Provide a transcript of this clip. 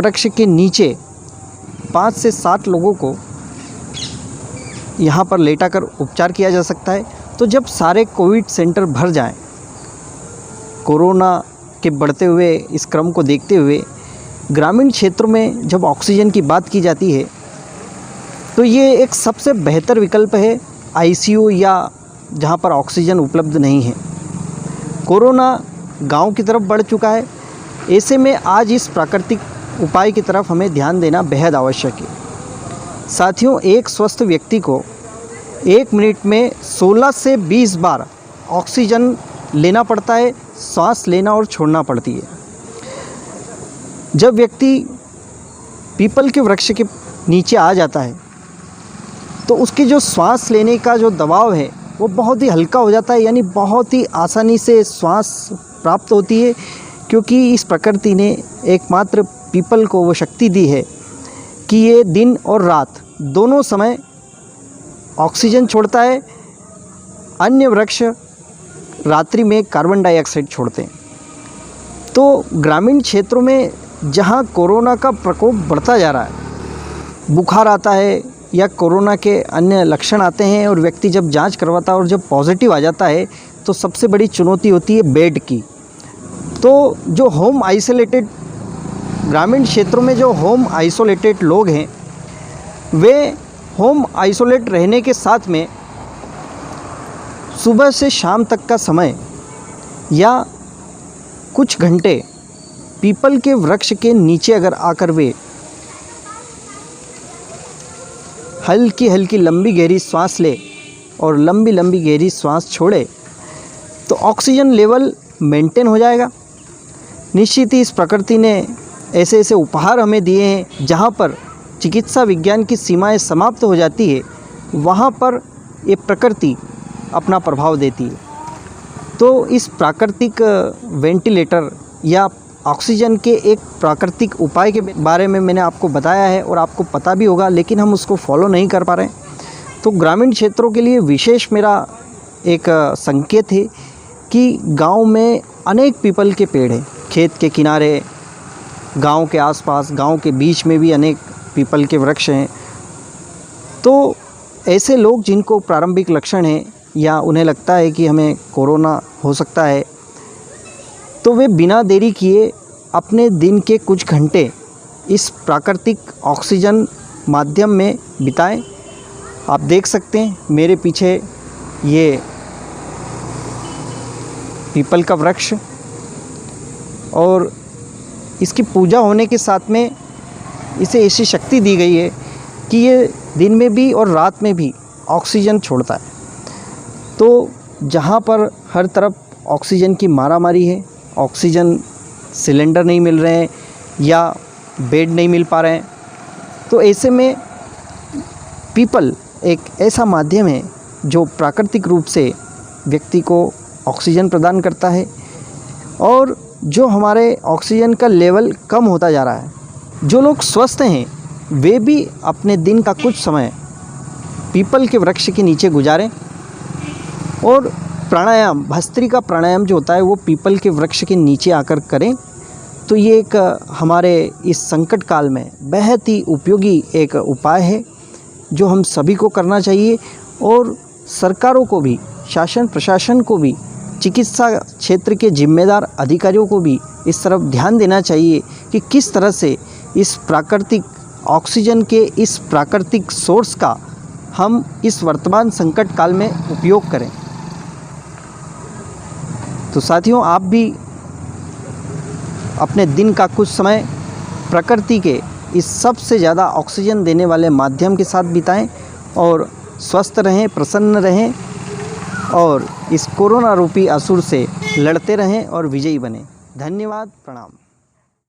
वृक्ष के नीचे 5 से 7 लोगों को यहाँ पर लेटाकर उपचार किया जा सकता है। तो जब सारे कोविड सेंटर भर जाएं, कोरोना के बढ़ते हुए इस क्रम को देखते हुए ग्रामीण क्षेत्रों में जब ऑक्सीजन की बात की जाती है तो ये एक सबसे बेहतर विकल्प है आईसीयू या जहाँ पर ऑक्सीजन उपलब्ध नहीं है। कोरोना गांव की तरफ बढ़ चुका है, ऐसे में आज इस प्राकृतिक उपाय की तरफ हमें ध्यान देना बेहद आवश्यक है। साथियों, एक स्वस्थ व्यक्ति को 1 मिनट में 16 से 20 बार ऑक्सीजन लेना पड़ता है, सांस लेना और छोड़ना पड़ती है। जब व्यक्ति पीपल के वृक्ष के नीचे आ जाता है तो उसकी जो श्वास लेने का जो दबाव है वो बहुत ही हल्का हो जाता है, यानी बहुत ही आसानी से श्वास प्राप्त होती है, क्योंकि इस प्रकृति ने एकमात्र पीपल को वो शक्ति दी है कि ये दिन और रात दोनों समय ऑक्सीजन छोड़ता है। अन्य वृक्ष रात्रि में कार्बन डाइऑक्साइड छोड़ते हैं। तो ग्रामीण क्षेत्रों में जहाँ कोरोना का प्रकोप बढ़ता जा रहा है, बुखार आता है या कोरोना के अन्य लक्षण आते हैं और व्यक्ति जब जांच करवाता है और जब पॉजिटिव आ जाता है तो सबसे बड़ी चुनौती होती है बेड की। तो जो होम आइसोलेटेड ग्रामीण क्षेत्रों में जो होम आइसोलेटेड लोग हैं, वे होम आइसोलेट रहने के साथ में सुबह से शाम तक का समय या कुछ घंटे पीपल के वृक्ष के नीचे अगर आकर वे हल्की हल्की लंबी गहरी सांस ले और लंबी लंबी गहरी सांस छोड़े तो ऑक्सीजन लेवल मेंटेन हो जाएगा। निश्चित ही इस प्रकृति ने ऐसे ऐसे उपहार हमें दिए हैं, जहाँ पर चिकित्सा विज्ञान की सीमाएं समाप्त हो जाती है, वहाँ पर ये प्रकृति अपना प्रभाव देती है। तो इस प्राकृतिक वेंटिलेटर या ऑक्सीजन के एक प्राकृतिक उपाय के बारे में मैंने आपको बताया है और आपको पता भी होगा, लेकिन हम उसको फॉलो नहीं कर पा रहे हैं। तो ग्रामीण क्षेत्रों के लिए विशेष मेरा एक संकेत है कि गांव में अनेक पीपल के पेड़ हैं, खेत के किनारे, गांव के आसपास, गांव के बीच में भी अनेक पीपल के वृक्ष हैं। तो ऐसे लोग जिनको प्रारंभिक लक्षण हैं या उन्हें लगता है कि हमें कोरोना हो सकता है, तो वे बिना देरी किए अपने दिन के कुछ घंटे इस प्राकृतिक ऑक्सीजन माध्यम में बिताएं। आप देख सकते हैं मेरे पीछे ये पीपल का वृक्ष, और इसकी पूजा होने के साथ में इसे ऐसी शक्ति दी गई है कि ये दिन में भी और रात में भी ऑक्सीजन छोड़ता है। तो जहाँ पर हर तरफ ऑक्सीजन की मारामारी है, ऑक्सीजन सिलेंडर नहीं मिल रहे हैं या बेड नहीं मिल पा रहे हैं, तो ऐसे में पीपल एक ऐसा माध्यम है जो प्राकृतिक रूप से व्यक्ति को ऑक्सीजन प्रदान करता है। और जो हमारे ऑक्सीजन का लेवल कम होता जा रहा है, जो लोग स्वस्थ हैं वे भी अपने दिन का कुछ समय पीपल के वृक्ष के नीचे गुजारें और प्राणायाम, भस्त्रिका प्राणायाम जो होता है वो पीपल के वृक्ष के नीचे आकर करें। तो ये एक हमारे इस संकट काल में बेहद ही उपयोगी एक उपाय है जो हम सभी को करना चाहिए, और सरकारों को भी, शासन प्रशासन को भी, चिकित्सा क्षेत्र के जिम्मेदार अधिकारियों को भी इस तरफ ध्यान देना चाहिए कि किस तरह से इस प्राकृतिक ऑक्सीजन के इस प्राकृतिक सोर्स का हम इस वर्तमान संकट काल में उपयोग करें। तो साथियों, आप भी अपने दिन का कुछ समय प्रकृति के इस सबसे ज़्यादा ऑक्सीजन देने वाले माध्यम के साथ बिताएं और स्वस्थ रहें, प्रसन्न रहें और इस कोरोना रूपी असुर से लड़ते रहें और विजयी बने। धन्यवाद, प्रणाम।